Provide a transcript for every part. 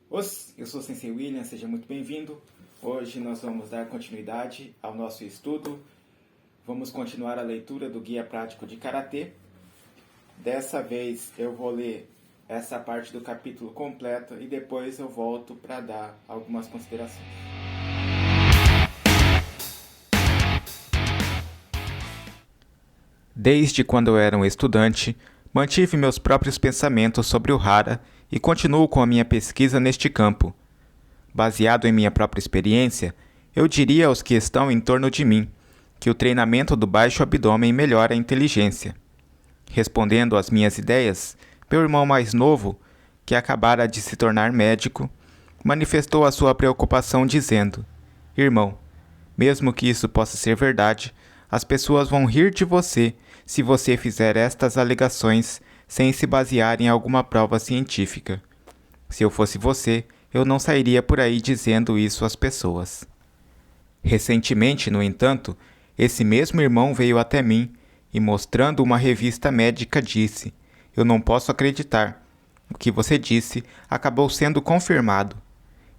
Eu sou o Sensei William, seja muito bem-vindo. Hoje nós vamos dar continuidade ao nosso estudo. Vamos continuar a leitura do Guia Prático de Karatê. Dessa vez eu vou ler essa parte do capítulo completo e depois eu volto para dar algumas considerações. Desde quando eu era um estudante, mantive meus próprios pensamentos sobre o Hara e continuo com a minha pesquisa neste campo. Baseado em minha própria experiência, eu diria aos que estão em torno de mim que o treinamento do baixo abdômen melhora a inteligência. Respondendo às minhas ideias, meu irmão mais novo, que acabara de se tornar médico, manifestou a sua preocupação dizendo: "Irmão, mesmo que isso possa ser verdade, as pessoas vão rir de você se você fizer estas alegações sem se basear em alguma prova científica. Se eu fosse você, eu não sairia por aí dizendo isso às pessoas." Recentemente, no entanto, esse mesmo irmão veio até mim e, mostrando uma revista médica, disse: "Eu não posso acreditar. O que você disse acabou sendo confirmado."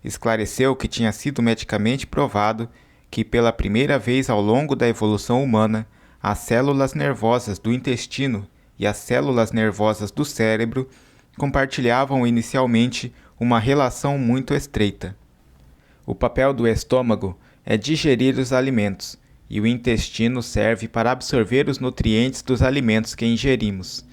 Esclareceu que tinha sido medicamente provado que, pela primeira vez ao longo da evolução humana, as células nervosas do intestino e as células nervosas do cérebro compartilhavam inicialmente uma relação muito estreita. O papel do estômago é digerir os alimentos, e o intestino serve para absorver os nutrientes dos alimentos que ingerimos.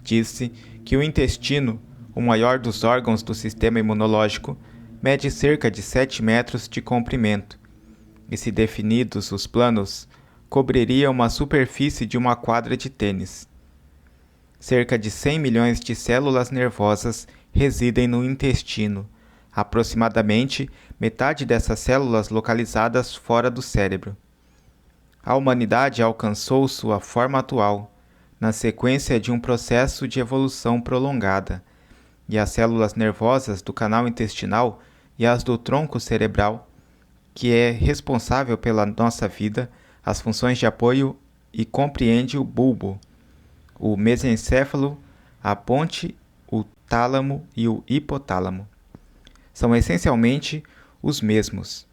Disse que o intestino, o maior dos órgãos do sistema imunológico, mede cerca de 7 metros de comprimento, e, se definidos os planos, cobriria uma superfície de uma quadra de tênis. Cerca de 100 milhões de células nervosas residem no intestino, aproximadamente metade dessas células localizadas fora do cérebro. A humanidade alcançou sua forma atual, na sequência de um processo de evolução prolongada, e as células nervosas do canal intestinal e as do tronco cerebral, que é responsável pela nossa vida, as funções de apoio e compreende o bulbo, o mesencéfalo, a ponte, o tálamo e o hipotálamo. São essencialmente os mesmos.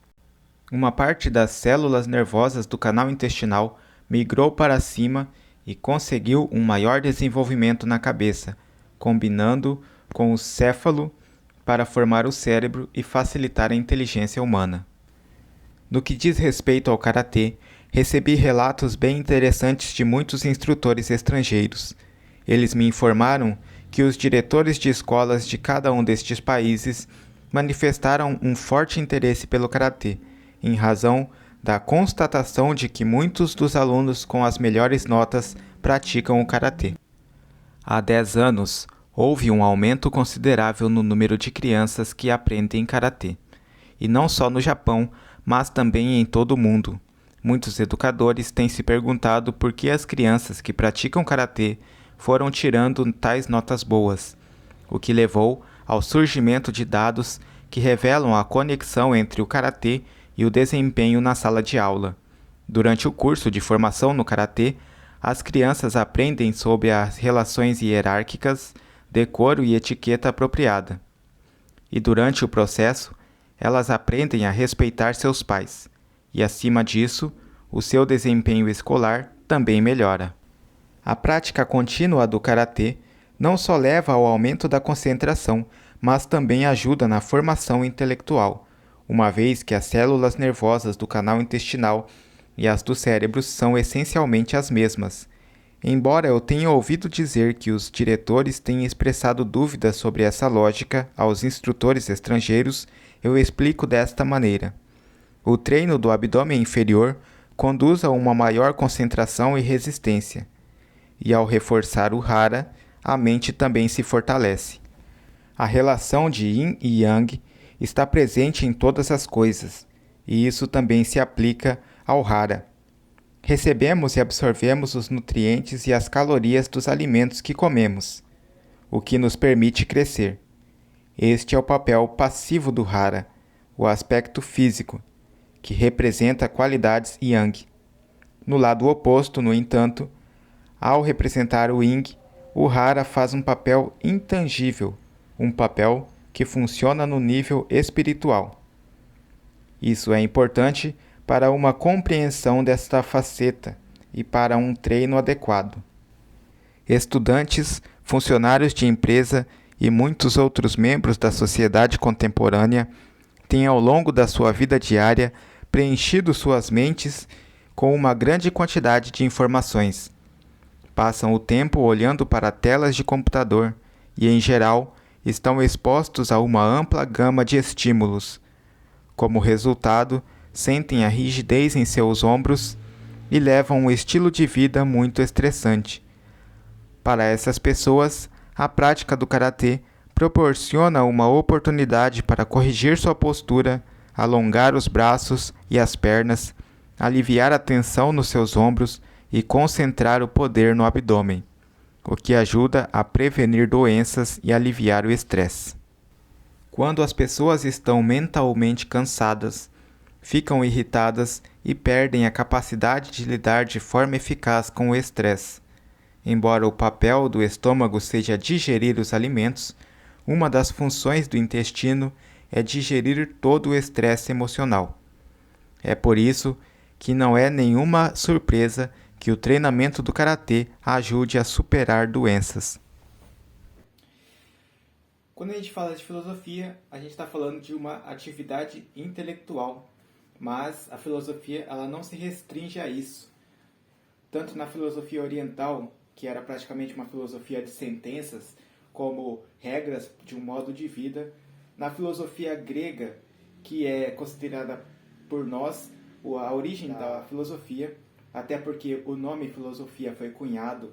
Uma parte das células nervosas do canal intestinal migrou para cima e conseguiu um maior desenvolvimento na cabeça, combinando com o céfalo para formar o cérebro e facilitar a inteligência humana. No que diz respeito ao karatê, recebi relatos bem interessantes de muitos instrutores estrangeiros. Eles me informaram que os diretores de escolas de cada um destes países manifestaram um forte interesse pelo karatê, em razão da constatação de que muitos dos alunos com as melhores notas praticam o karatê. Há 10 anos, houve um aumento considerável no número de crianças que aprendem karatê, e não só no Japão, mas também em todo o mundo. Muitos educadores têm se perguntado por que as crianças que praticam karatê foram tirando tais notas boas, o que levou ao surgimento de dados que revelam a conexão entre o karatê e o desempenho na sala de aula. Durante o curso de formação no karatê, as crianças aprendem sobre as relações hierárquicas, decoro e etiqueta apropriada. E durante o processo, elas aprendem a respeitar seus pais, e acima disso, o seu desempenho escolar também melhora. A prática contínua do karatê não só leva ao aumento da concentração, mas também ajuda na formação intelectual, uma vez que as células nervosas do canal intestinal e as do cérebro são essencialmente as mesmas. Embora eu tenha ouvido dizer que os diretores têm expressado dúvidas sobre essa lógica aos instrutores estrangeiros, eu explico desta maneira. O treino do abdômen inferior conduz a uma maior concentração e resistência, e ao reforçar o Hara, a mente também se fortalece. A relação de Yin e Yang está presente em todas as coisas, e isso também se aplica ao Hara. Recebemos e absorvemos os nutrientes e as calorias dos alimentos que comemos, o que nos permite crescer. Este é o papel passivo do Hara, o aspecto físico, que representa qualidades Yang. No lado oposto, no entanto, ao representar o Yin, o Hara faz um papel intangível, um papel que funciona no nível espiritual. Isso é importante para uma compreensão desta faceta e para um treino adequado. Estudantes, funcionários de empresa e muitos outros membros da sociedade contemporânea têm ao longo da sua vida diária preenchido suas mentes com uma grande quantidade de informações. Passam o tempo olhando para telas de computador e, em geral, estão expostos a uma ampla gama de estímulos. Como resultado, sentem a rigidez em seus ombros e levam um estilo de vida muito estressante. Para essas pessoas, a prática do karatê proporciona uma oportunidade para corrigir sua postura, alongar os braços e as pernas, aliviar a tensão nos seus ombros e concentrar o poder no abdômen, o que ajuda a prevenir doenças e aliviar o estresse. Quando as pessoas estão mentalmente cansadas, ficam irritadas e perdem a capacidade de lidar de forma eficaz com o estresse. Embora o papel do estômago seja digerir os alimentos, uma das funções do intestino é digerir todo o estresse emocional. É por isso que não é nenhuma surpresa que o treinamento do karatê ajude a superar doenças. Quando a gente fala de filosofia, a gente está falando de uma atividade intelectual, mas a filosofia ela não se restringe a isso. Tanto na filosofia oriental, que era praticamente uma filosofia de sentenças, como regras de um modo de vida, na filosofia grega, que é considerada por nós a origem da filosofia, até porque o nome filosofia foi cunhado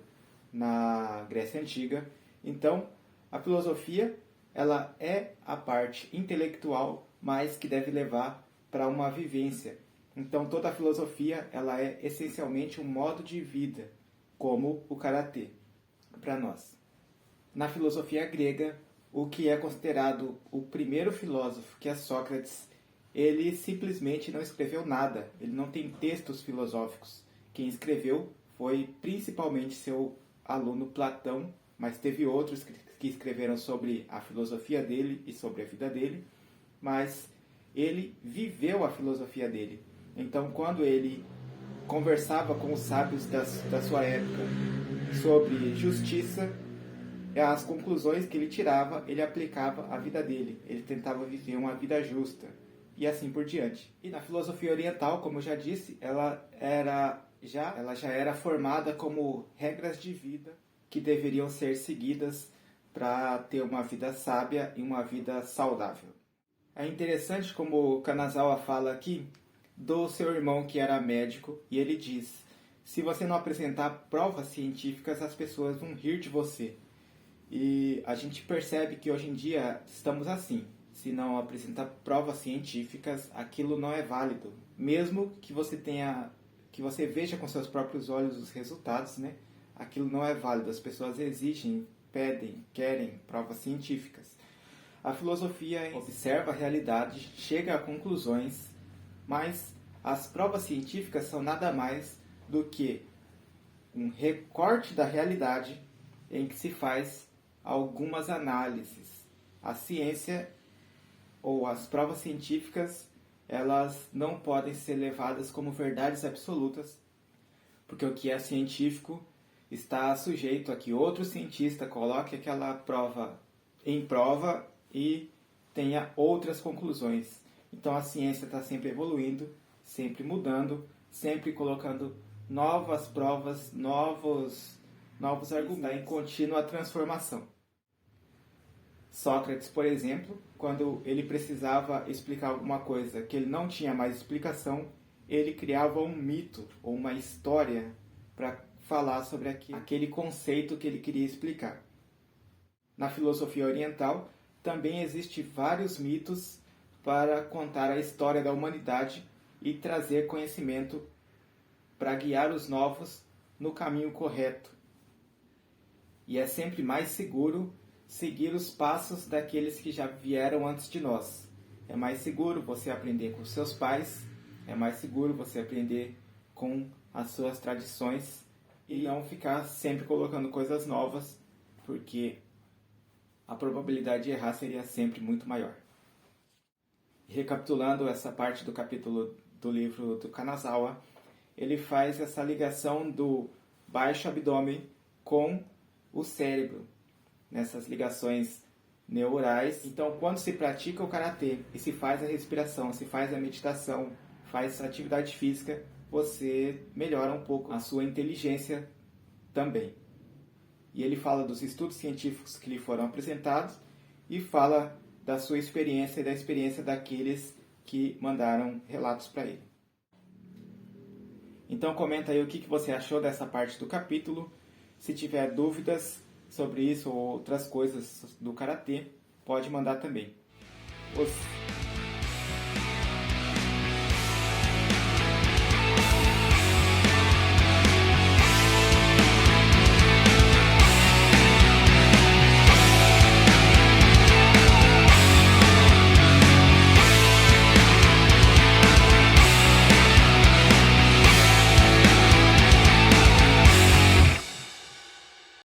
na Grécia Antiga. Então, a filosofia ela é a parte intelectual, mas que deve levar para uma vivência. Então, toda a filosofia ela é essencialmente um modo de vida, como o karatê, para nós. Na filosofia grega, o que é considerado o primeiro filósofo, que é Sócrates, ele simplesmente não escreveu nada, ele não tem textos filosóficos. Quem escreveu foi principalmente seu aluno Platão, mas teve outros que escreveram sobre a filosofia dele e sobre a vida dele, mas ele viveu a filosofia dele. Então, quando ele conversava com os sábios da sua época sobre justiça, as conclusões que ele tirava, ele aplicava à vida dele. Ele tentava viver uma vida justa e assim por diante. E na filosofia oriental, como eu já disse, ela já era formada como regras de vida que deveriam ser seguidas para ter uma vida sábia e uma vida saudável. É interessante como o Kanazawa fala aqui do seu irmão que era médico, e ele diz: se você não apresentar provas científicas, as pessoas vão rir de você. E a gente percebe que hoje em dia estamos assim. Se não apresentar provas científicas, aquilo não é válido. Mesmo que você veja com seus próprios olhos os resultados, né? Aquilo não é válido. As pessoas exigem, pedem, querem provas científicas. A filosofia observa a realidade, chega a conclusões, mas as provas científicas são nada mais do que um recorte da realidade em que se faz algumas análises. A ciência ou as provas científicas, elas não podem ser levadas como verdades absolutas, porque o que é científico está sujeito a que outro cientista coloque aquela prova em prova e tenha outras conclusões. Então a ciência está sempre evoluindo, sempre mudando, sempre colocando novas provas, novos argumentos em contínua transformação. Sócrates, por exemplo, quando ele precisava explicar alguma coisa que ele não tinha mais explicação, ele criava um mito ou uma história para falar sobre aquele conceito que ele queria explicar. Na filosofia oriental, também existem vários mitos para contar a história da humanidade e trazer conhecimento para guiar os novos no caminho correto. E é sempre mais seguro seguir os passos daqueles que já vieram antes de nós. É mais seguro você aprender com seus pais, é mais seguro você aprender com as suas tradições e não ficar sempre colocando coisas novas, porque a probabilidade de errar seria sempre muito maior. Recapitulando essa parte do capítulo do livro do Kanazawa, ele faz essa ligação do baixo abdômen com o cérebro, nessas ligações neurais. Então, quando se pratica o karatê e se faz a respiração, se faz a meditação, faz a atividade física, você melhora um pouco a sua inteligência também. E ele fala dos estudos científicos que lhe foram apresentados e fala da sua experiência e da experiência daqueles que mandaram relatos para ele. Então comenta aí o que você achou dessa parte do capítulo. Se tiver dúvidas sobre isso ou outras coisas do karatê, pode mandar também.